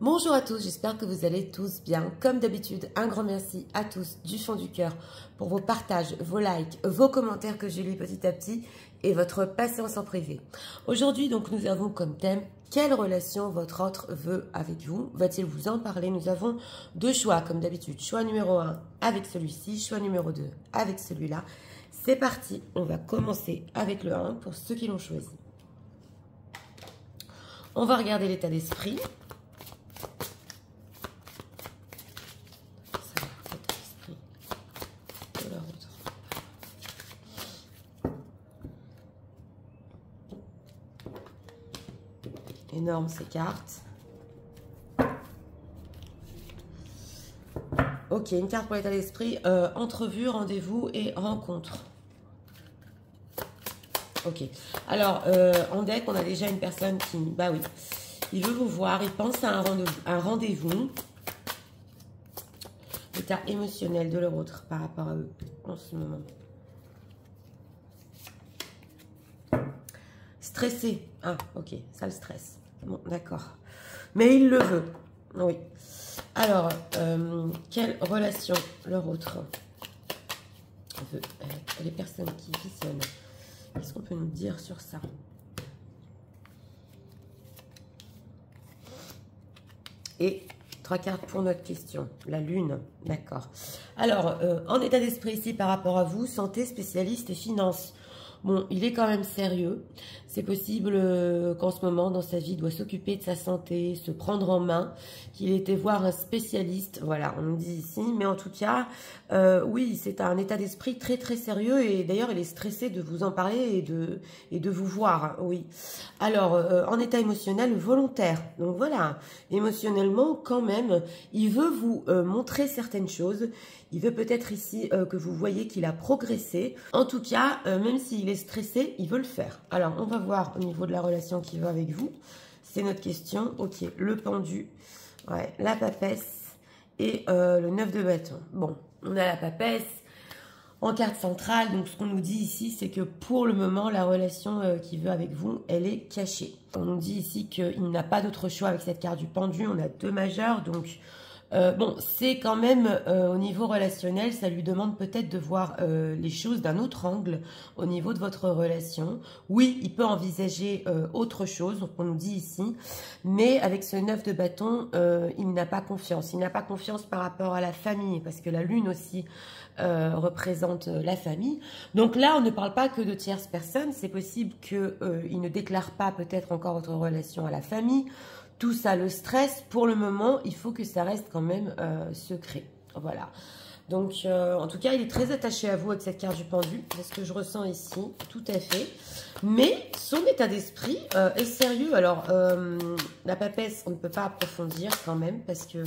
Bonjour à tous, j'espère que vous allez tous bien. Comme d'habitude, un grand merci à tous du fond du cœur pour vos partages, vos likes, vos commentaires que je lis petit à petit et votre patience en privé. Aujourd'hui, donc, nous avons comme thème quelle relation votre autre veut avec vous. Va-t-il vous en parler? Nous avons deux choix, comme d'habitude. Choix numéro 1 avec celui-ci, choix numéro 2 avec celui-là. C'est parti, on va commencer avec le 1 pour ceux qui l'ont choisi. On va regarder l'état d'esprit. Énorme ces cartes. Ok, une carte pour l'état d'esprit. Entrevue, rendez-vous et rencontre. Ok. Alors, en deck, on a déjà une personne qui... Bah oui. Il veut vous voir. Il pense à un rendez-vous. L'état émotionnel de leur autre par rapport à eux en ce moment. Stressé. Ah, ok. Ça le stresse. Bon, d'accord. Mais il le veut. Oui. Alors, quelle relation leur autre veut avec les personnes qui visionnent? Qu'est-ce qu'on peut nous dire sur ça? Et 3 cartes pour notre question. La lune. D'accord. Alors, en état d'esprit ici par rapport à vous, santé, spécialiste et finances. Bon, il est quand même sérieux. C'est possible qu'en ce moment, dans sa vie, il doit s'occuper de sa santé, se prendre en main, qu'il était voir un spécialiste. Voilà, on nous dit ici. Mais en tout cas, oui, c'est un état d'esprit très, très sérieux. Et d'ailleurs, il est stressé de vous en parler et de vous voir. Oui. Alors, en état émotionnel, volontaire. Donc voilà, émotionnellement, quand même, il veut vous montrer certaines choses. Il veut peut-être ici que vous voyez qu'il a progressé. En tout cas, même s'il est stressé, il veut le faire. Alors, on va voir au niveau de la relation qu'il veut avec vous. C'est notre question. Ok, le pendu, ouais, la papesse et le 9 de bâton. Bon, on a la papesse en carte centrale. Donc, ce qu'on nous dit ici, c'est que pour le moment, la relation qu'il veut avec vous, elle est cachée. On nous dit ici qu'il n'a pas d'autre choix avec cette carte du pendu. On a 2 majeurs, donc... bon, c'est quand même au niveau relationnel, ça lui demande peut-être de voir les choses d'un autre angle au niveau de votre relation. Oui, il peut envisager autre chose, donc on nous dit ici, mais avec ce 9 de bâton, il n'a pas confiance. Il n'a pas confiance par rapport à la famille, parce que la lune aussi représente la famille. Donc là, on ne parle pas que de tierces personnes, c'est possible qu'il ne déclare pas peut-être encore votre relation à la famille. Tout ça le stress. Pour le moment, il faut que ça reste quand même secret. Voilà. Donc, en tout cas, il est très attaché à vous avec cette carte du pendu. C'est ce que je ressens ici. Tout à fait. Mais son état d'esprit est sérieux. Alors, la papesse, on ne peut pas approfondir quand même. Parce que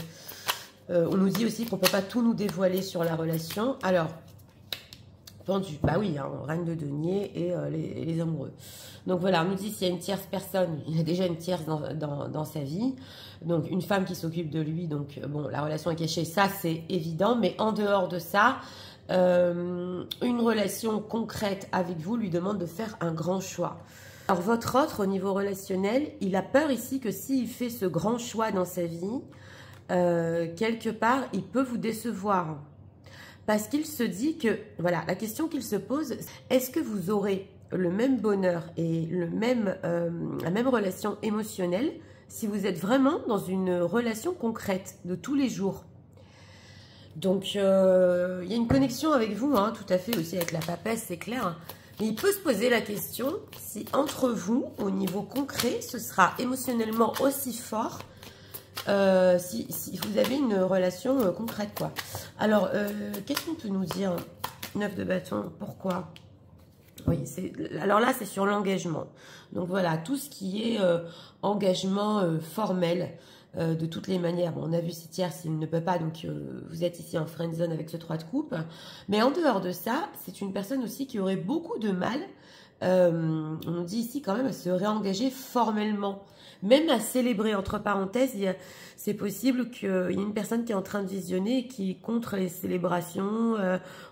on nous dit aussi qu'on ne peut pas tout nous dévoiler sur la relation. Alors, pendu, bah oui, hein, reine de denier et les amoureux. Donc voilà, on nous dit s'il y a une tierce personne, il y a déjà une tierce dans sa vie. Donc une femme qui s'occupe de lui, donc bon, la relation est cachée, ça c'est évident. Mais en dehors de ça, une relation concrète avec vous lui demande de faire un grand choix. Alors votre autre, au niveau relationnel, il a peur ici que s'il fait ce grand choix dans sa vie, quelque part, il peut vous décevoir. Parce qu'il se dit que, voilà, la question qu'il se pose, est-ce que vous aurez le même bonheur et la même relation émotionnelle si vous êtes vraiment dans une relation concrète de tous les jours? Donc, il y a une connexion avec vous, hein, tout à fait, aussi avec la papesse, c'est clair. Mais il peut se poser la question si entre vous, au niveau concret, ce sera émotionnellement aussi fort si vous avez une relation concrète, quoi. Alors, qu'est-ce qu'on peut nous dire? 9 de bâton, pourquoi? Oui, alors là, c'est sur l'engagement. Donc voilà, tout ce qui est engagement formel, de toutes les manières. Bon, on a vu si tierce, il ne peut pas, donc vous êtes ici en friend zone avec ce 3 de coupe. Mais en dehors de ça, c'est une personne aussi qui aurait beaucoup de mal, on nous dit ici quand même, à se réengager formellement. Même à célébrer, entre parenthèses, c'est possible qu'il y ait une personne qui est en train de visionner et qui est contre les célébrations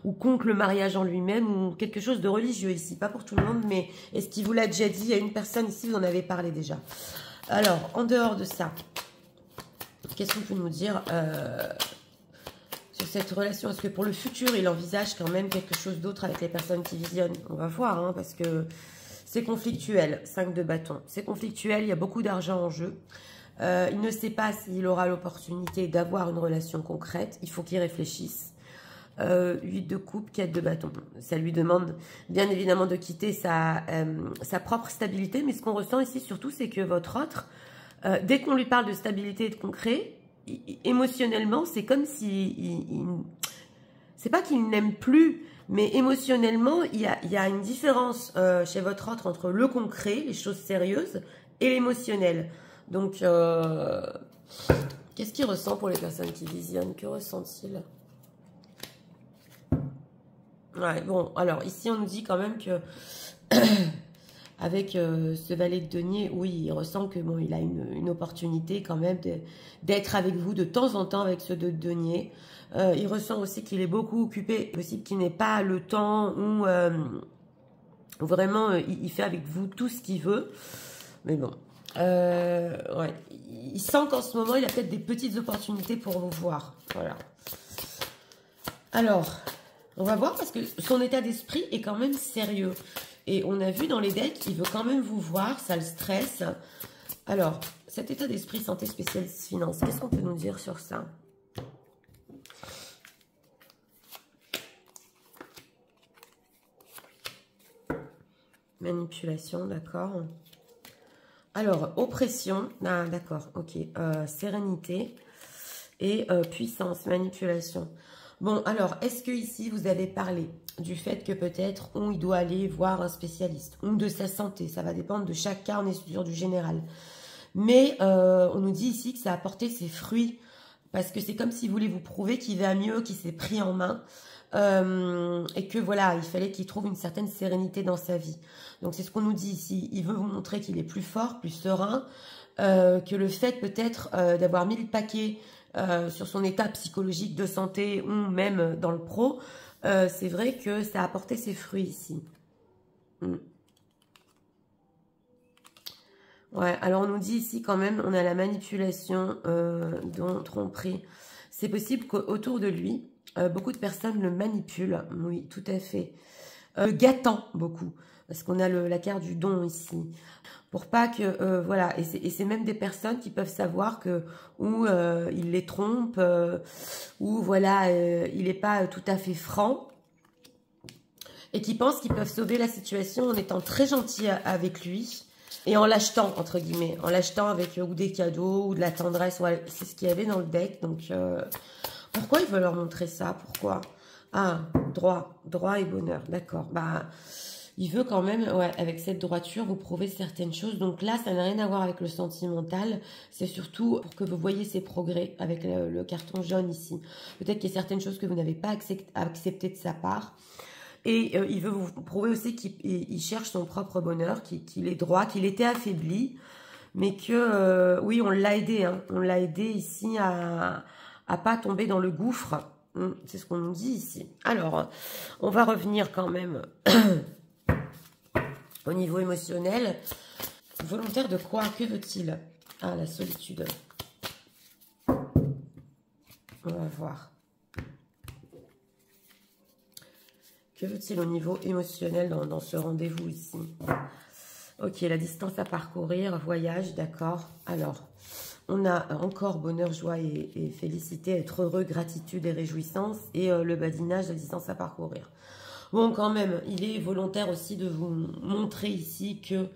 ou contre le mariage en lui-même ou quelque chose de religieux ici. Pas pour tout le monde, mais est-ce qu'il vous l'a déjà dit? Il y a une personne ici, vous en avez parlé déjà. Alors, en dehors de ça, Qu'est-ce qu'on peut nous dire sur cette relation? Est-ce que pour le futur, il envisage quand même quelque chose d'autre avec les personnes qui visionnent? On va voir, hein, parce que c'est conflictuel. 5 de bâton. C'est conflictuel, il y a beaucoup d'argent en jeu. Il ne sait pas s'il aura l'opportunité d'avoir une relation concrète. Il faut qu'il réfléchisse. 8 de coupe, 4 de bâton. Ça lui demande bien évidemment de quitter sa propre stabilité. Mais ce qu'on ressent ici surtout, c'est que votre autre, dès qu'on lui parle de stabilité et de concret, émotionnellement, c'est comme si... c'est pas qu'il n'aime plus, mais émotionnellement, il y a une différence chez votre autre entre le concret, les choses sérieuses, et l'émotionnel. Donc, qu'est-ce qu'il ressent pour les personnes qui visionnent? Que ressent-il? Ouais, bon, alors ici on nous dit quand même que avec ce valet de denier, oui, il ressent que bon, il a une opportunité quand même d'être avec vous de temps en temps avec ce 2 de denier. Il ressent aussi qu'il est beaucoup occupé, possible qu'il n'ait pas le temps où vraiment il fait avec vous tout ce qu'il veut. Mais bon, ouais, il sent qu'en ce moment il a peut-être des petites opportunités pour vous voir. Voilà. Alors, on va voir parce que son état d'esprit est quand même sérieux. Et on a vu dans les decks, il veut quand même vous voir, ça le stresse. Alors, cet état d'esprit santé spécialiste finance, qu'est-ce qu'on peut nous dire sur ça? Manipulation, d'accord. Alors, oppression, ah, d'accord, ok. Sérénité et puissance, manipulation. Bon, alors, est-ce que ici, vous avez parlé du fait que peut-être il doit aller voir un spécialiste ou de sa santé? Ça va dépendre de chaque cas, on est sur du général. Mais on nous dit ici que ça a porté ses fruits parce que c'est comme s'il voulait vous prouver qu'il va mieux, qu'il s'est pris en main et que voilà, il fallait qu'il trouve une certaine sérénité dans sa vie. Donc, c'est ce qu'on nous dit ici. Il veut vous montrer qu'il est plus fort, plus serein, que le fait peut-être d'avoir mis le paquet sur son état psychologique de santé ou même dans le pro, c'est vrai que ça a apporté ses fruits ici. Ouais, alors on nous dit ici quand même, on a la manipulation, tromperie. C'est possible qu'autour de lui, beaucoup de personnes le manipulent, oui, tout à fait. Gâtant beaucoup, parce qu'on a la carte du don ici. Pour pas que, voilà, et c'est même des personnes qui peuvent savoir que, ou il les trompe, ou voilà, il n'est pas tout à fait franc, et qui pensent qu'ils peuvent sauver la situation en étant très gentils avec lui, et en l'achetant, entre guillemets, en l'achetant avec ou des cadeaux, ou de la tendresse, ouais, c'est ce qu'il y avait dans le deck, donc pourquoi il veut leur montrer ça? Pourquoi? Ah, droit et bonheur, d'accord, bah... Il veut quand même, ouais, avec cette droiture, vous prouver certaines choses. Donc là, ça n'a rien à voir avec le sentimental. C'est surtout pour que vous voyez ses progrès avec le carton jaune ici. Peut-être qu'il y a certaines choses que vous n'avez pas acceptées de sa part. Et il veut vous prouver aussi qu'il cherche son propre bonheur, qu'il est droit, qu'il était affaibli. Mais que, oui, on l'a aidé. Hein. On l'a aidé ici à pas tomber dans le gouffre. C'est ce qu'on nous dit ici. Alors, on va revenir quand même... Au niveau émotionnel, volontaire de quoi? Que veut-il? Ah, la solitude. On va voir. Que veut-il au niveau émotionnel dans ce rendez-vous ici? Ok, la distance à parcourir, voyage, d'accord. Alors, on a encore bonheur, joie et félicité, être heureux, gratitude et réjouissance. Et le badinage, la distance à parcourir. Bon, quand même, il est volontaire aussi de vous montrer ici que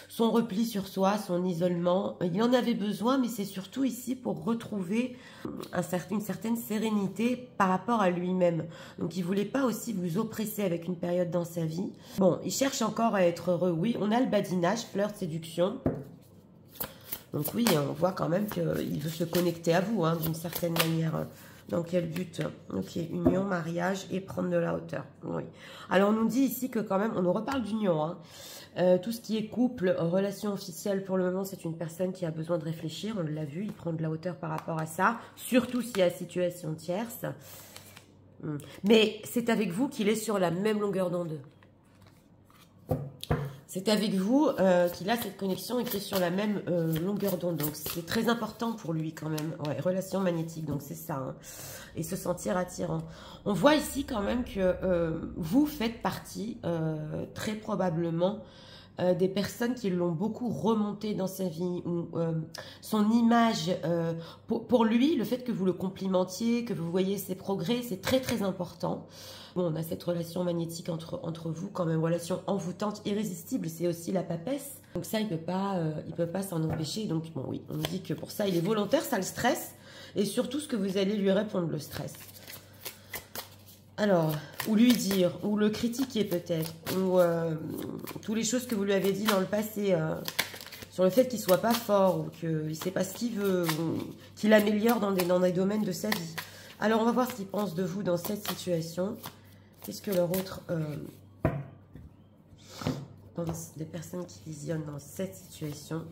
son repli sur soi, son isolement, il en avait besoin, mais c'est surtout ici pour retrouver une certaine sérénité par rapport à lui-même. Donc, il ne voulait pas aussi vous oppresser avec une période dans sa vie. Bon, il cherche encore à être heureux. Oui, on a le badinage, flirt, séduction. Donc oui, on voit quand même qu'il veut se connecter à vous, hein, d'une certaine manière. Dans quel but? Ok, union, mariage et prendre de la hauteur. Oui. Alors, on nous dit ici que quand même, on nous reparle d'union. Hein. Tout ce qui est couple, relation officielle, pour le moment, c'est une personne qui a besoin de réfléchir. On l'a vu, il prend de la hauteur par rapport à ça. Surtout s'il y a situation tierce. Mais c'est avec vous qu'il est sur la même longueur d'onde. C'est avec vous qu'il a cette connexion et qu'il est sur la même longueur d'onde. Donc, c'est très important pour lui quand même. Ouais, relation magnétique, donc c'est ça. Hein. Et se sentir attirant. On voit ici quand même que vous faites partie, très probablement, des personnes qui l'ont beaucoup remonté dans sa vie. Ou, son image, pour lui, le fait que vous le complimentiez, que vous voyez ses progrès, c'est très très important. Bon, on a cette relation magnétique entre vous, quand même, relation envoûtante, irrésistible, c'est aussi la papesse. Donc ça, il peut pas s'en empêcher. Donc bon, oui, on dit que pour ça, il est volontaire, ça le stresse. Et surtout, ce que vous allez lui répondre le stress. Alors, ou lui dire, ou le critiquer peut-être, ou toutes les choses que vous lui avez dit dans le passé, sur le fait qu'il soit pas fort, ou qu'il ne sait pas ce qu'il veut, ou qu'il améliore dans des domaines de sa vie. Alors, on va voir ce qu'il pense de vous dans cette situation. Qu'est-ce que leur autre... des personnes qui visionnent dans cette situation.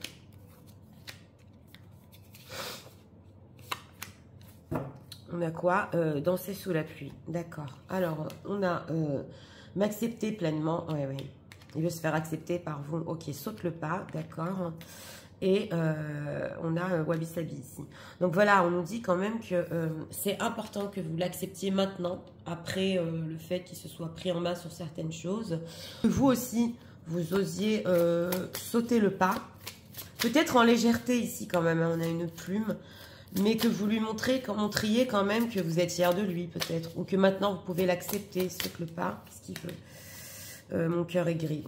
On a quoi? Danser sous la pluie. D'accord. Alors, on a m'accepter pleinement. Oui, oui. Il veut se faire accepter par vous. Ok, saute le pas. D'accord. Et on a Wabi Sabi ici. Donc voilà, on nous dit quand même que c'est important que vous l'acceptiez maintenant, après le fait qu'il se soit pris en main sur certaines choses. Que vous aussi, vous osiez sauter le pas. Peut-être en légèreté ici quand même, hein, on a une plume. Mais que vous lui montriez quand même que vous êtes fier de lui peut-être. Ou que maintenant vous pouvez l'accepter, saute le pas, ce qu'il veut. Mon cœur est gris.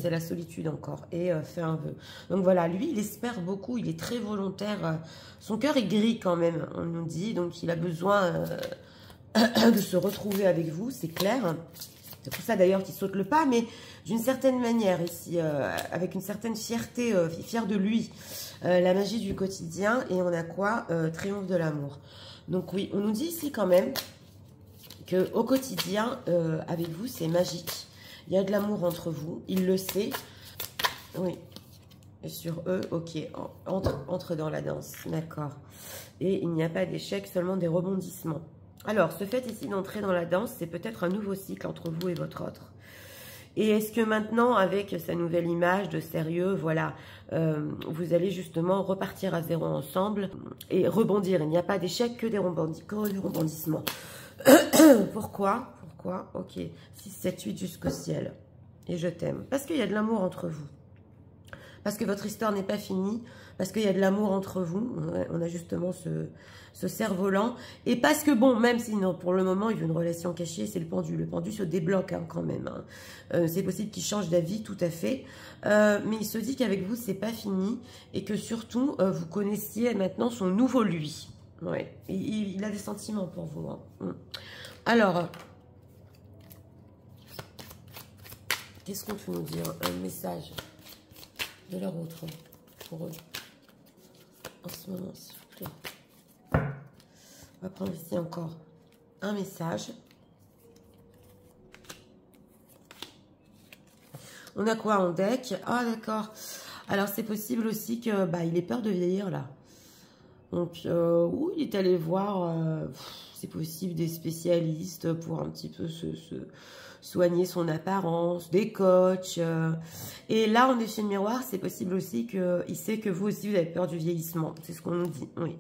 C'est la solitude encore. Et fait un vœu. Donc voilà, lui, il espère beaucoup. Il est très volontaire. Son cœur est gris quand même, on nous dit. Donc il a besoin de se retrouver avec vous, c'est clair. C'est pour ça d'ailleurs qu'il saute le pas. Mais d'une certaine manière ici, avec une certaine fierté, fier de lui. La magie du quotidien. Et on a quoi? Triomphe de l'amour. Donc oui, on nous dit ici quand même qu'au quotidien, avec vous, c'est magique. Il y a de l'amour entre vous, il le sait. Oui. Et sur eux, ok, entre dans la danse, d'accord. Et il n'y a pas d'échec, seulement des rebondissements. Alors, ce fait ici d'entrer dans la danse, c'est peut-être un nouveau cycle entre vous et votre autre. Et est-ce que maintenant, avec sa nouvelle image de sérieux, voilà, vous allez justement repartir à zéro ensemble et rebondir. Il n'y a pas d'échec, que des rebondissements. Pourquoi? Ok, 6, 7, 8 jusqu'au ciel. Et je t'aime. Parce qu'il y a de l'amour entre vous. Parce que votre histoire n'est pas finie. Parce qu'il y a de l'amour entre vous. On a justement ce cerf-volant. Et parce que, bon, même si non, pour le moment, il veut une relation cachée, c'est le pendu. Le pendu se débloque hein, quand même. Hein. C'est possible qu'il change d'avis, tout à fait. Mais il se dit qu'avec vous, c'est pas fini. Et que surtout, vous connaissiez maintenant son nouveau lui. Ouais. Il a des sentiments pour vous. Hein. Alors... Qu'est-ce qu'on peut nous dire? Un message de leur autre pour eux. En ce moment, s'il vous plaît. On va prendre ici encore un message. On a quoi en deck? Ah, d'accord. Alors, c'est possible aussi que il ait peur de vieillir, là. Donc, où il est allé voir, c'est possible, des spécialistes pour un petit peu soigner son apparence, des coachs. Et là, en effet de miroir, c'est possible aussi qu'il sait que vous aussi, vous avez peur du vieillissement. C'est ce qu'on nous dit, oui.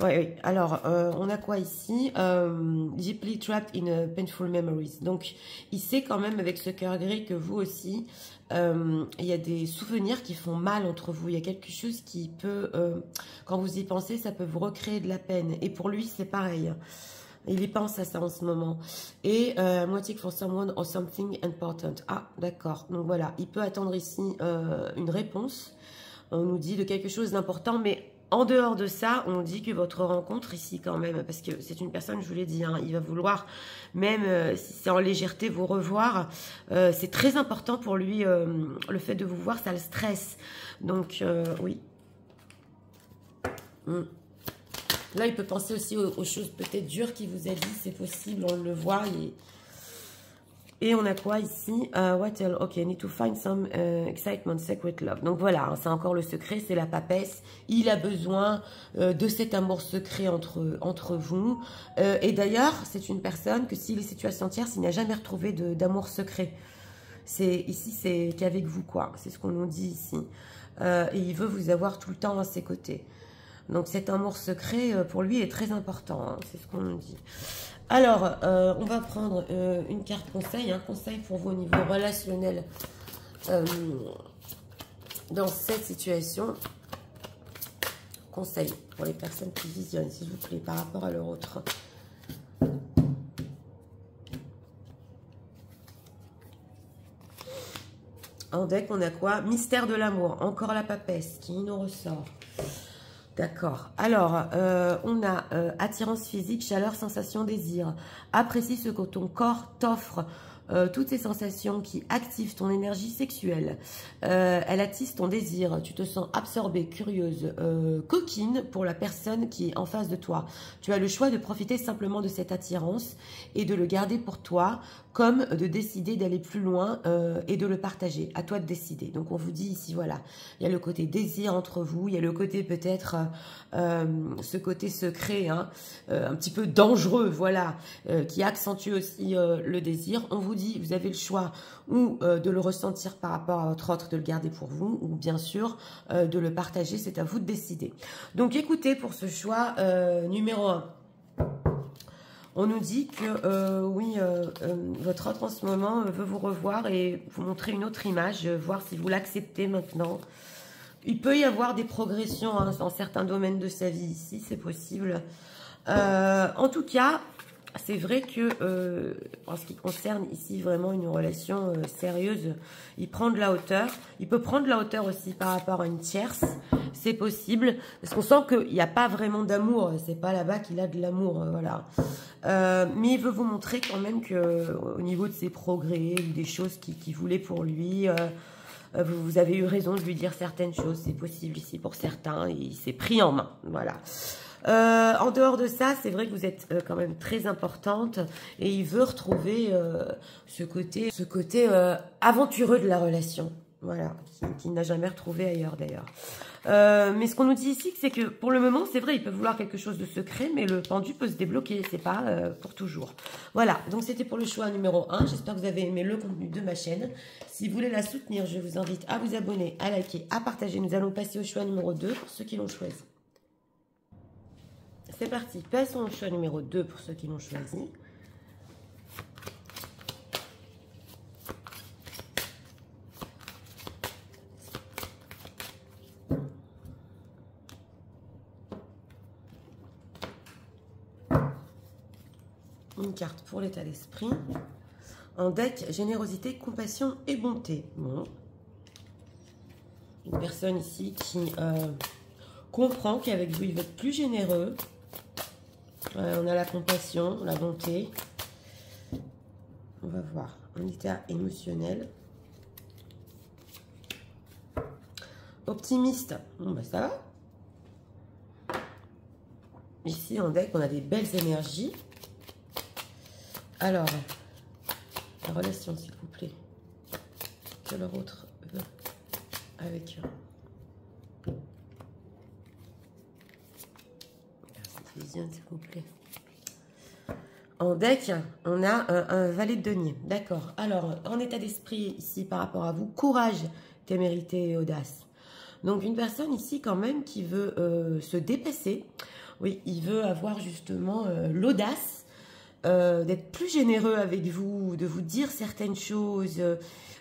Oui. Alors, on a quoi ici? Deeply trapped in painful memories. Donc, il sait quand même avec ce cœur gris que vous aussi, il y a des souvenirs qui font mal entre vous. Il y a quelque chose qui peut, quand vous y pensez, ça peut vous recréer de la peine. Et pour lui, c'est pareil. Il y pense à ça en ce moment. Et moitié for someone or something important. Ah, d'accord. Donc voilà, il peut attendre ici une réponse. On nous dit de quelque chose d'important, mais en dehors de ça, on dit que votre rencontre ici quand même, parce que c'est une personne, je vous l'ai dit, hein, il va vouloir, même si c'est en légèreté, vous revoir. C'est très important pour lui, le fait de vous voir, ça le stresse. Donc, oui. Là, il peut penser aussi aux choses peut-être dures qu'il vous a dit, c'est possible, on le voit. Et on a quoi ici? What else? Ok, need to find some excitement, secret love. Donc voilà, hein, c'est encore le secret, c'est la papesse. Il a besoin de cet amour secret entre vous. Et d'ailleurs, c'est une personne que s'il est situé à se sentir, s'il n'a jamais retrouvé d'amour secret. Ici, c'est qu'avec vous, quoi. C'est ce qu'on nous dit ici. Et il veut vous avoir tout le temps à ses côtés. Donc, cet amour secret, pour lui, est très important. Hein, c'est ce qu'on nous dit. Alors, on va prendre une carte conseil. Un conseil pour vous au niveau relationnel dans cette situation. Conseil pour les personnes qui visionnent, s'il vous plaît, par rapport à leur autre. En deck, on a quoi? Mystère de l'amour. Encore la papesse qui nous ressort. D'accord. Alors, on a attirance physique, chaleur, sensation, désir. Apprécie ce que ton corps t'offre. Toutes ces sensations qui activent ton énergie sexuelle. Elle attise ton désir. Tu te sens absorbée, curieuse, coquine pour la personne qui est en face de toi. Tu as le choix de profiter simplement de cette attirance et de le garder pour toi, comme de décider d'aller plus loin et de le partager. À toi de décider. Donc, on vous dit ici, voilà, il y a le côté désir entre vous, il y a le côté peut-être, ce côté secret, hein, un petit peu dangereux, voilà, qui accentue aussi le désir. On vous dit, vous avez le choix ou de le ressentir par rapport à votre autre, de le garder pour vous, ou bien sûr de le partager, c'est à vous de décider. Donc écoutez, pour ce choix numéro 1, on nous dit que oui, votre autre en ce moment veut vous revoir et vous montrer une autre image, voir si vous l'acceptez maintenant. Il peut y avoir des progressions hein, dans certains domaines de sa vie ici, c'est possible. En tout cas, c'est vrai que en ce qui concerne ici vraiment une relation sérieuse, il prend de la hauteur. Il peut prendre de la hauteur aussi par rapport à une tierce, c'est possible. Parce qu'on sent qu'il n'y a pas vraiment d'amour, c'est pas là-bas qu'il a de l'amour, voilà. Mais il veut vous montrer quand même que au niveau de ses progrès, ou des choses qu'il voulait pour lui... vous avez eu raison de lui dire certaines choses, c'est possible ici pour certains, et il s'est pris en main, voilà. En dehors de ça, c'est vrai que vous êtes quand même très importante et il veut retrouver ce côté aventureux de la relation, voilà, qu'il n'a jamais retrouvé ailleurs d'ailleurs. Mais ce qu'on nous dit ici, c'est que pour le moment, c'est vrai, il peut vouloir quelque chose de secret, mais le pendu peut se débloquer, c'est pas pour toujours. Voilà, donc c'était pour le choix numéro 1. J'espère que vous avez aimé le contenu de ma chaîne. Si vous voulez la soutenir, je vous invite à vous abonner, à liker, à partager. Nous allons passer au choix numéro 2 pour ceux qui l'ont choisi. C'est parti, passons au choix numéro 2 pour ceux qui l'ont choisi. Une carte pour l'état d'esprit. En deck, générosité, compassion et bonté. Bon. Une personne ici qui comprend qu'avec vous, il va être plus généreux. On a la compassion, la bonté. On va voir. Un état émotionnel. Optimiste. Bon, bah ça va. Ici, en deck, on a des belles énergies. Alors, la relation, s'il vous plaît, que leur autre veut avec eux. Vision, s'il vous plaît. En deck, on a un valet de denier. D'accord. Alors, en état d'esprit, ici, par rapport à vous, courage, témérité et audace. Donc, une personne ici, quand même, qui veut se dépasser. Oui, il veut avoir justement l'audace d'être plus généreux avec vous, de vous dire certaines choses.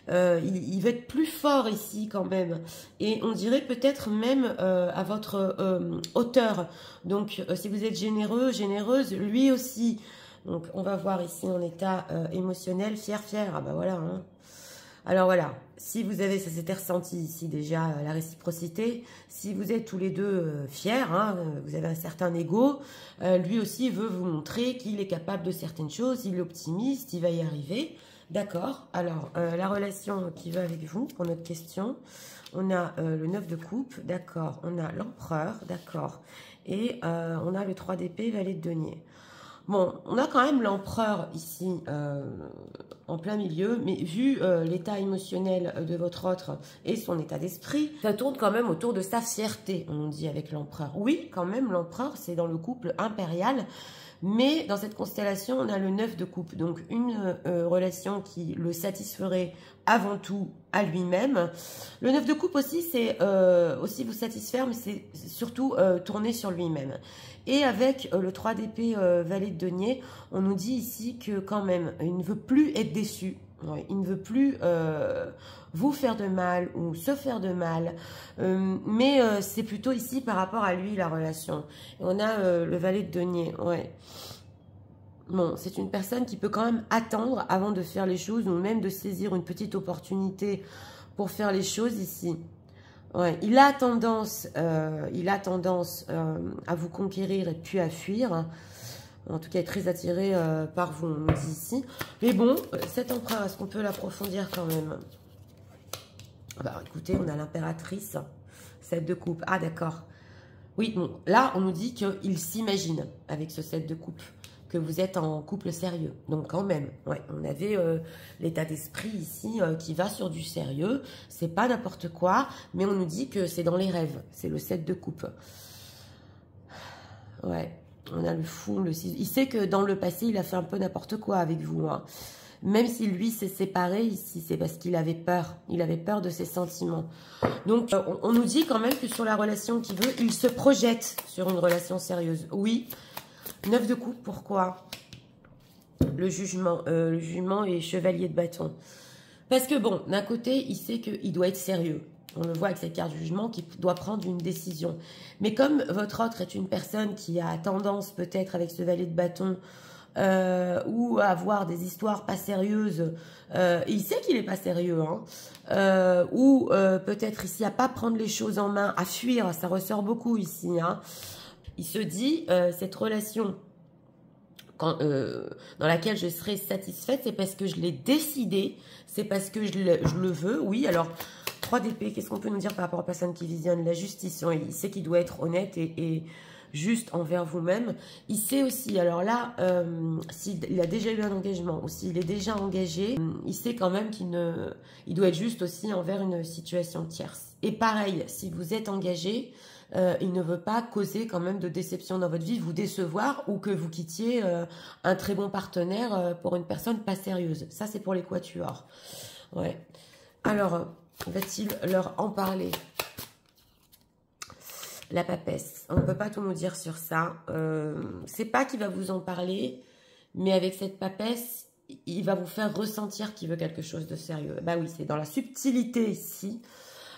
Il veut être plus fort ici quand même. Et on dirait peut-être même à votre hauteur. Donc, si vous êtes généreux, généreuse, lui aussi. Donc, on va voir ici en état émotionnel, fier. Ah bah voilà. Hein. Alors voilà, si vous avez, ça s'était ressenti ici déjà, la réciprocité, si vous êtes tous les deux fiers, hein, vous avez un certain ego, lui aussi veut vous montrer qu'il est capable de certaines choses, il est optimiste, il va y arriver. D'accord, alors la relation qui va avec vous, pour notre question, on a le 9 de coupe, d'accord, on a l'empereur, d'accord, et on a le 3 d'épée, valet de denier. Bon, on a quand même l'empereur ici en plein milieu, mais vu l'état émotionnel de votre autre et son état d'esprit, ça tourne quand même autour de sa fierté, on dit avec l'empereur. Oui, quand même, l'empereur, c'est dans le couple impérial, Mais dans cette constellation, on a le 9 de coupe. Donc, une relation qui le satisferait avant tout à lui-même. Le 9 de coupe aussi, c'est aussi vous satisfaire, mais c'est surtout tourner sur lui-même. Et avec le 3 d'épée, valet de denier, on nous dit ici que quand même, il ne veut plus être déçu. Ouais, il ne veut plus vous faire de mal ou se faire de mal, mais c'est plutôt ici par rapport à lui la relation. Et on a le valet de denier, ouais. Bon, c'est une personne qui peut quand même attendre avant de faire les choses ou même de saisir une petite opportunité pour faire les choses ici. Ouais, il a tendance à vous conquérir et puis à fuir. En tout cas, est très attiré par vous, on nous dit ici. Mais bon, cet empereur, est-ce qu'on peut l'approfondir quand même? Bah, écoutez, on a l'impératrice, 7 de coupe. Ah, d'accord. Oui, bon, là, on nous dit qu'il s'imagine, avec ce 7 de coupe, que vous êtes en couple sérieux. Donc, quand même, ouais, on avait l'état d'esprit ici qui va sur du sérieux. C'est pas n'importe quoi, mais on nous dit que c'est dans les rêves. C'est le 7 de coupe. Ouais. On a le fou, le 6. Il sait que dans le passé, il a fait un peu n'importe quoi avec vous. Hein. Même si lui s'est séparé ici, c'est parce qu'il avait peur. Il avait peur de ses sentiments. Donc, on nous dit quand même que sur la relation qu'il veut, il se projette sur une relation sérieuse. Oui. 9 de coupe, pourquoi? Le jugement et chevalier de bâton. Parce que bon, d'un côté, il sait qu'il doit être sérieux. On le voit avec cette carte jugement qui doit prendre une décision. Mais comme votre autre est une personne qui a tendance peut-être avec ce valet de bâton ou à avoir des histoires pas sérieuses, il sait qu'il n'est pas sérieux, hein, ou peut-être ici à pas prendre les choses en main, à fuir, ça ressort beaucoup ici. Hein. Il se dit, cette relation dans laquelle je serai satisfaite, c'est parce que je l'ai décidé, c'est parce que je le veux, oui, alors... 3 d'épée, qu'est-ce qu'on peut nous dire par rapport aux personnes qui visionnent? La justice, il sait qu'il doit être honnête et juste envers vous-même. Il sait aussi, alors là, s'il a déjà eu un engagement ou s'il est déjà engagé, il sait quand même il doit être juste aussi envers une situation tierce. Et pareil, si vous êtes engagé, il ne veut pas causer quand même de déception dans votre vie, vous décevoir ou que vous quittiez un très bon partenaire pour une personne pas sérieuse. Ça, c'est pour les quatuors. Ouais. Alors... va-t-il leur en parler? La papesse. On ne peut pas tout nous dire sur ça. C'est pas qu'il va vous en parler, mais avec cette papesse, il va vous faire ressentir qu'il veut quelque chose de sérieux. Bah oui, c'est dans la subtilité ici.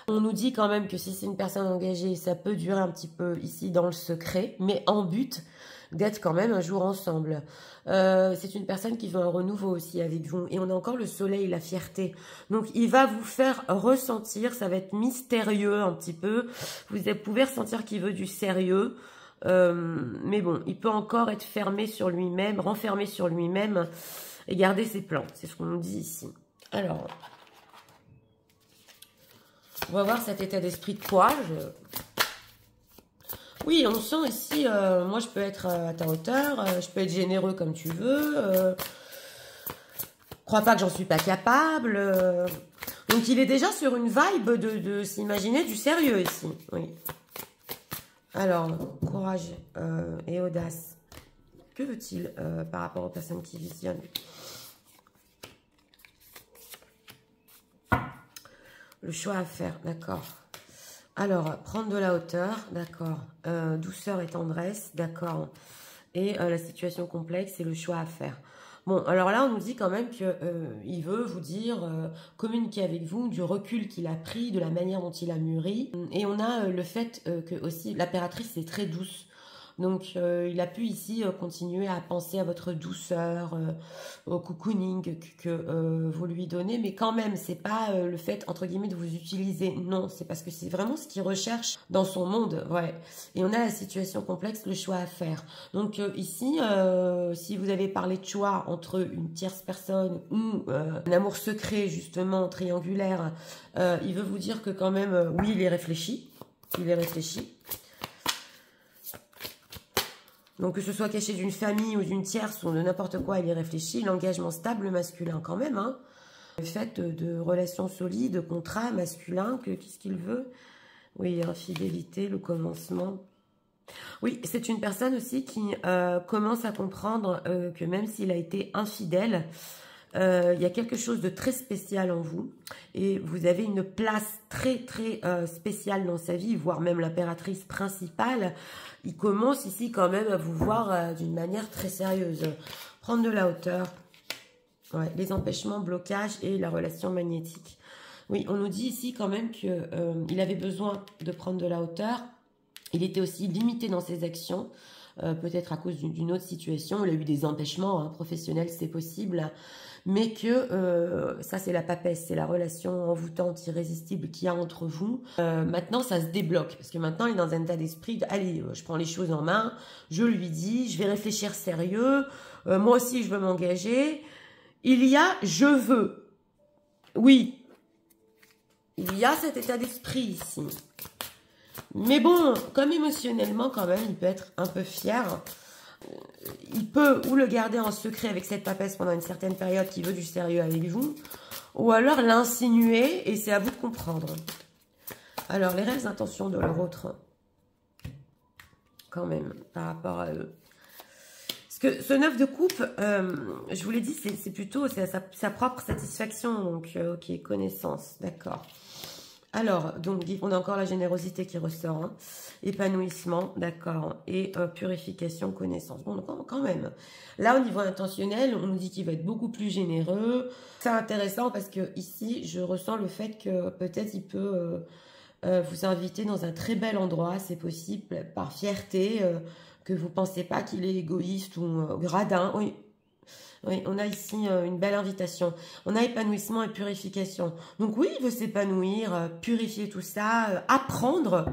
On nous dit quand même que si c'est une personne engagée, ça peut durer un petit peu ici dans le secret, mais en but d'être quand même un jour ensemble. C'est une personne qui veut un renouveau aussi avec vous. Et on a encore le soleil, la fierté. Donc, il va vous faire ressentir, ça va être mystérieux un petit peu. Vous pouvez ressentir qu'il veut du sérieux. Mais bon, il peut encore être fermé sur lui-même, renfermé sur lui-même et garder ses plans. C'est ce qu'on nous dit ici. Alors, on va voir cet état d'esprit de courage. Oui, on sent ici, moi je peux être à ta hauteur, je peux être généreux comme tu veux, crois pas que j'en suis pas capable. Donc il est déjà sur une vibe de s'imaginer du sérieux ici. Oui. Alors, courage et audace. Que veut-il par rapport aux personnes qui visionnent? Le choix à faire, d'accord. Alors, prendre de la hauteur, d'accord. Douceur et tendresse, d'accord. Et la situation complexe, c'est le choix à faire. Bon, alors là, on nous dit quand même qu'il veut vous dire, communiquer avec vous du recul qu'il a pris, de la manière dont il a mûri. Et on a le fait que aussi, l'impératrice est très douce. Donc, il a pu ici continuer à penser à votre douceur, au cocooning que vous lui donnez. Mais quand même, c'est pas le fait, entre guillemets, de vous utiliser. Non, c'est parce que c'est vraiment ce qu'il recherche dans son monde. Ouais. Et on a la situation complexe, le choix à faire. Donc, ici, si vous avez parlé de choix entre une tierce personne ou un amour secret, justement, triangulaire, il veut vous dire que quand même, oui, il est réfléchi. Il est réfléchi. Donc, que ce soit caché d'une famille ou d'une tierce ou de n'importe quoi, il y réfléchit. L'engagement stable masculin quand même. Hein. Le fait de relations solides, contrat masculin, qu'est-ce qu'il veut? Oui, infidélité, le commencement. Oui, c'est une personne aussi qui commence à comprendre que même s'il a été infidèle, il y a quelque chose de très spécial en vous et vous avez une place très très spéciale dans sa vie, voire même l'impératrice principale. Il commence ici quand même à vous voir d'une manière très sérieuse. Prendre de la hauteur, ouais, les empêchements, blocages et la relation magnétique. Oui, on nous dit ici quand même qu'il avait besoin de prendre de la hauteur. Il était aussi limité dans ses actions, peut-être à cause d'une autre situation. Il a eu des empêchements professionnels, c'est possible. Mais que ça, c'est la papesse, c'est la relation envoûtante, irrésistible qu'il y a entre vous. Maintenant, ça se débloque, parce que maintenant, il est dans un état d'esprit de « Allez, je prends les choses en main, je lui dis, je vais réfléchir sérieux, moi aussi, je veux m'engager. » Il y a « je veux ». Oui, il y a cet état d'esprit ici. Mais bon, comme émotionnellement, quand même, il peut être un peu fier. Il peut ou le garder en secret avec cette papesse pendant une certaine période qui veut du sérieux avec vous, ou alors l'insinuer et c'est à vous de comprendre. Alors, les réelles intentions de leur autre, quand même, par rapport à eux. Parce que ce 9 de coupe, je vous l'ai dit, c'est plutôt sa propre satisfaction. Donc, ok, connaissance, d'accord. Alors, donc, on a encore la générosité qui ressort. Hein. Épanouissement, d'accord. Et purification, connaissance. Bon, donc, quand même. Là, au niveau intentionnel, on nous dit qu'il va être beaucoup plus généreux. C'est intéressant parce que ici, je ressens le fait que peut-être il peut vous inviter dans un très bel endroit, c'est possible, par fierté, que vous ne pensez pas qu'il est égoïste ou gradin. Oui. Oui, on a ici une belle invitation. On a épanouissement et purification. Donc oui, il veut s'épanouir, purifier tout ça, apprendre.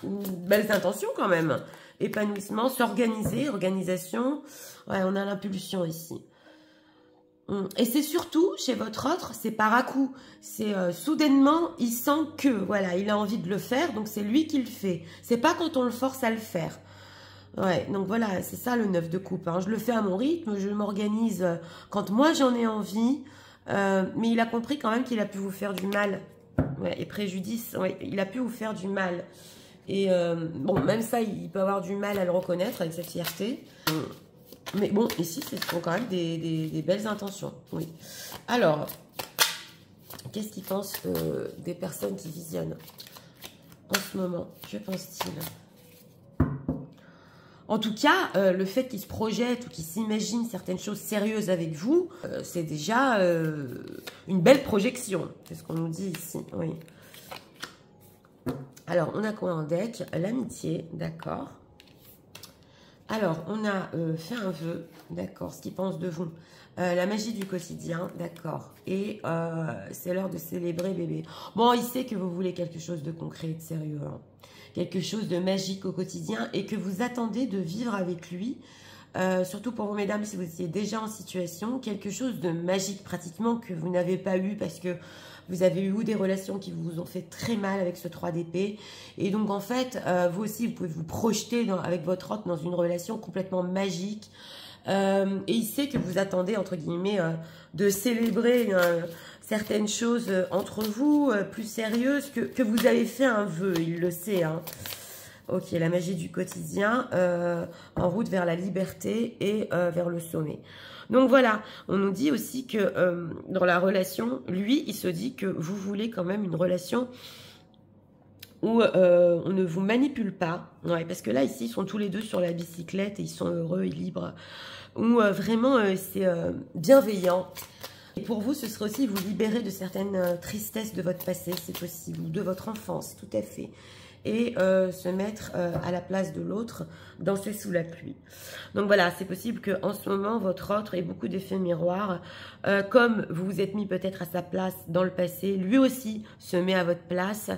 Belles intentions quand même. Épanouissement, s'organiser, organisation. Ouais, on a l'impulsion ici. Et c'est surtout, chez votre autre, c'est par à-coup. C'est soudainement, il sent que, voilà, il a envie de le faire, donc c'est lui qui le fait. C'est pas quand on le force à le faire. Ouais, donc voilà, c'est ça le 9 de coupe. Hein. Je le fais à mon rythme, je m'organise quand moi j'en ai envie. Mais il a compris quand même qu'il a pu vous faire du mal. Ouais, et préjudice, ouais, il a pu vous faire du mal. Et bon, même ça, il peut avoir du mal à le reconnaître avec cette fierté. Mais bon, ici, ce sont quand même des belles intentions. Oui. Alors, qu'est-ce qu'il pense des personnes qui visionnent en ce moment? Que pense-t-il? En tout cas, le fait qu'il se projette ou qu'il s'imagine certaines choses sérieuses avec vous, c'est déjà une belle projection. C'est ce qu'on nous dit ici. Oui. Alors, on a quoi en deck? L'amitié, d'accord. Alors, on a fait un vœu, d'accord, ce qu'il pense de vous. La magie du quotidien, d'accord. Et c'est l'heure de célébrer bébé. Bon, il sait que vous voulez quelque chose de concret et de sérieux, hein. Quelque chose de magique au quotidien et que vous attendez de vivre avec lui. Surtout pour vous, mesdames, si vous étiez déjà en situation, quelque chose de magique pratiquement que vous n'avez pas eu parce que vous avez eu des relations qui vous ont fait très mal avec ce 3 d'épée. Et donc, en fait, vous aussi, vous pouvez vous projeter avec votre autre dans une relation complètement magique. Et il sait que vous attendez, entre guillemets, de célébrer certaines choses entre vous, plus sérieuses, que vous avez fait un vœu, il le sait. Hein. Ok, la magie du quotidien, en route vers la liberté et vers le sommet. Donc voilà, on nous dit aussi que dans la relation, lui, il se dit que vous voulez quand même une relation où on ne vous manipule pas. Ouais, parce que là, ici, ils sont tous les deux sur la bicyclette et ils sont heureux et libres. Où vraiment, c'est bienveillant. Et pour vous, ce serait aussi vous libérer de certaines tristesses de votre passé, c'est possible, ou de votre enfance, tout à fait. Et se mettre à la place de l'autre, danser sous la pluie. Donc voilà, c'est possible qu'en ce moment, votre autre ait beaucoup d'effets miroirs. Comme vous vous êtes mis peut-être à sa place dans le passé, lui aussi se met à votre place.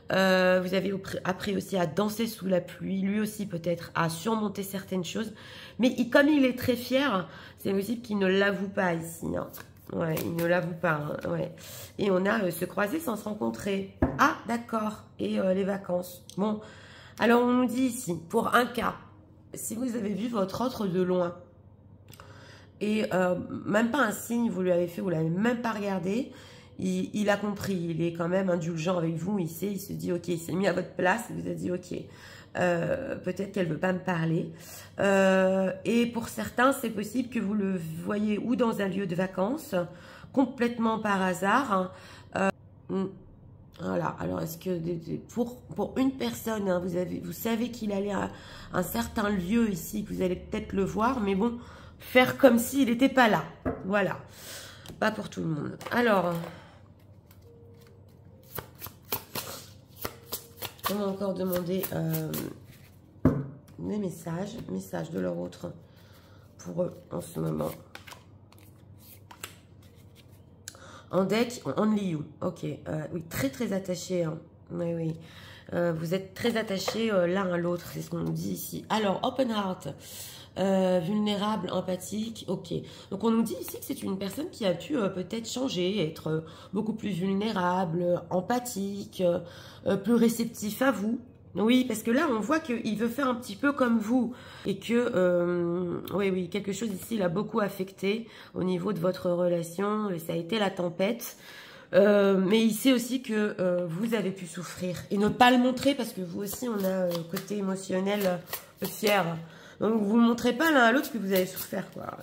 Vous avez appris aussi à danser sous la pluie, lui aussi peut-être à surmonter certaines choses. Mais comme il est très fier, c'est possible qu'il ne l'avoue pas ici. Hein. Ouais, il ne l'avoue pas. Hein, ouais. Et on a se croiser sans se rencontrer. Ah, d'accord. Et les vacances. Bon, alors on nous dit ici, pour un cas, si vous avez vu votre autre de loin, et même pas un signe vous lui avez fait, vous l'avez même pas regardé, il a compris, il est quand même indulgent avec vous, il sait, il se dit ok, il s'est mis à votre place, il vous a dit ok, Peut-être qu'elle ne veut pas me parler. Et pour certains, c'est possible que vous le voyez ou dans un lieu de vacances, complètement par hasard. Voilà, alors est-ce que pour une personne, hein, vous savez qu'il allait à un certain lieu ici, que vous allez peut-être le voir, mais bon, faire comme s'il n'était pas là. Voilà, pas pour tout le monde. Alors, on va encore demander des messages de leur autre pour eux en ce moment. En deck, only you. Ok. Oui, très très attaché. Hein. Oui, oui. Vous êtes très attachés l'un à l'autre. C'est ce qu'on nous dit ici. Alors, open heart. Vulnérable, empathique. Ok. Donc, on nous dit ici que c'est une personne qui a pu peut-être changer, être beaucoup plus vulnérable, empathique, plus réceptif à vous. Oui, parce que là, on voit qu'il veut faire un petit peu comme vous et que, oui, quelque chose ici l'a beaucoup affecté au niveau de votre relation. Et ça a été la tempête. Mais il sait aussi que vous avez pu souffrir et ne pas le montrer parce que vous aussi, on a un côté émotionnel fier. Donc, vous ne montrez pas l'un à l'autre que vous avez souffert, quoi.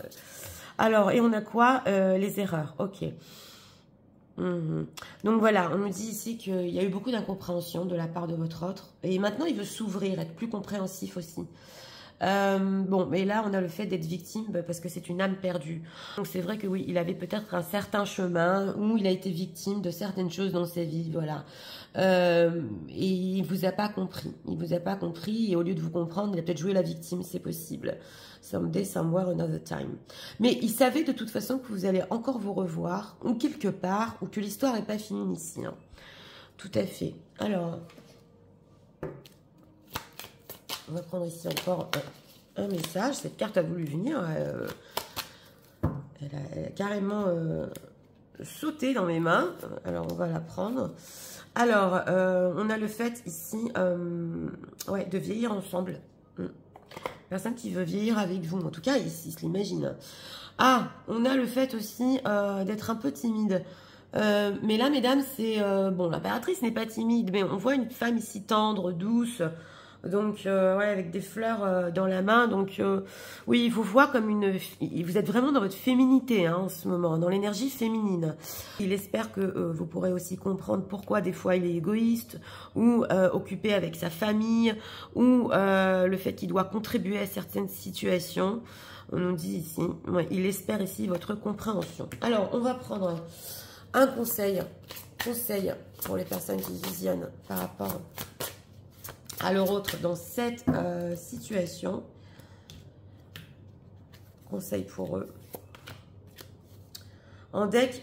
Alors, et on a quoi? Les erreurs. Ok. Donc voilà, on nous dit ici qu'il y a eu beaucoup d'incompréhension de la part de votre autre. Et maintenant, il veut s'ouvrir, être plus compréhensif aussi. Bon, mais là, on a le fait d'être victime parce que c'est une âme perdue. Donc c'est vrai que oui, il avait peut-être un certain chemin où il a été victime de certaines choses dans sa vie, voilà. Et il vous a pas compris. Il vous a pas compris et au lieu de vous comprendre, il a peut-être joué la victime, c'est possible. Someday, somewhere, another time. Mais il savait de toute façon que vous allez encore vous revoir, ou quelque part, ou que l'histoire n'est pas finie ici. Hein. Tout à fait. Alors, on va prendre ici encore un message. Cette carte a voulu venir. Elle a carrément sauté dans mes mains. Alors, on va la prendre. Alors, on a le fait ici ouais, de vieillir ensemble. Personne qui veut vieillir avec vous. En tout cas, ici, se l'imagine. Ah, on a le fait aussi d'être un peu timide. Mais là, mesdames, c'est... bon, l'impératrice n'est pas timide, mais on voit une femme ici tendre, douce... Donc, ouais, avec des fleurs dans la main. Donc, oui, il vous voit comme une... Vous êtes vraiment dans votre féminité hein, en ce moment, dans l'énergie féminine. Il espère que vous pourrez aussi comprendre pourquoi des fois il est égoïste ou occupé avec sa famille ou le fait qu'il doit contribuer à certaines situations. On nous dit ici, ouais, il espère ici votre compréhension. Alors, on va prendre un conseil pour les personnes qui visionnent par rapport à leur autre dans cette situation. Conseil pour eux. En deck,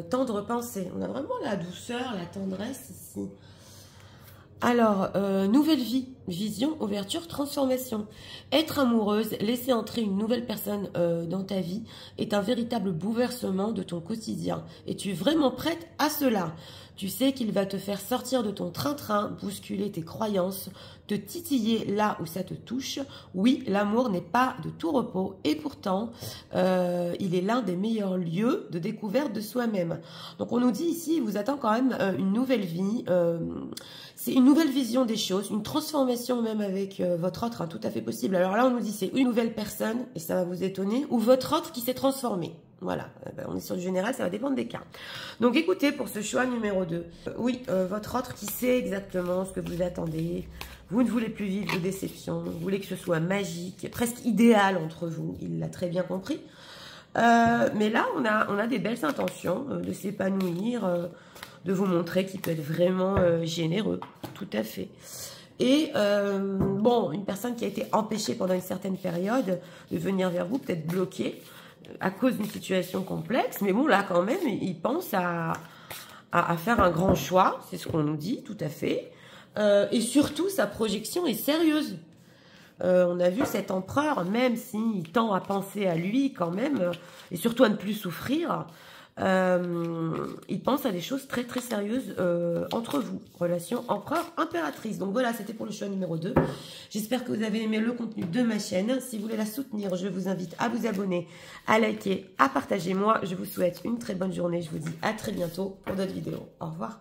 tendre pensée. On a vraiment la douceur, la tendresse ici. Alors, nouvelle vie, vision, ouverture, transformation. Être amoureuse, laisser entrer une nouvelle personne dans ta vie est un véritable bouleversement de ton quotidien. Es-tu vraiment prête à cela? Tu sais qu'il va te faire sortir de ton train-train, bousculer tes croyances, te titiller là où ça te touche. Oui, l'amour n'est pas de tout repos et pourtant, il est l'un des meilleurs lieux de découverte de soi-même. Donc, on nous dit ici, il vous attend quand même une nouvelle vie. C'est une nouvelle vision des choses, une transformation même avec votre autre, hein, tout à fait possible. Alors là, on nous dit c'est une nouvelle personne, et ça va vous étonner, ou votre autre qui s'est transformé. Voilà, on est sur du général, ça va dépendre des cas. Donc écoutez, pour ce choix numéro 2, oui, votre autre qui sait exactement ce que vous attendez, vous ne voulez plus vivre de déception, vous voulez que ce soit magique, presque idéal entre vous, il l'a très bien compris. Mais là, on a des belles intentions de s'épanouir, de vous montrer qu'il peut être vraiment généreux, tout à fait. Et bon, une personne qui a été empêchée pendant une certaine période de venir vers vous, peut-être bloquée, à cause d'une situation complexe, mais bon, là, quand même, il pense à faire un grand choix, c'est ce qu'on nous dit, tout à fait. Et surtout, sa projection est sérieuse. On a vu cet empereur, même s'il tend à penser à lui quand même, et surtout à ne plus souffrir, il pense à des choses très très sérieuses entre vous. Relation empereur-impératrice. Donc voilà, c'était pour le choix numéro 2. J'espère que vous avez aimé le contenu de ma chaîne. Si vous voulez la soutenir, je vous invite à vous abonner, à liker, à partager. Moi, je vous souhaite une très bonne journée. Je vous dis à très bientôt pour d'autres vidéos. Au revoir.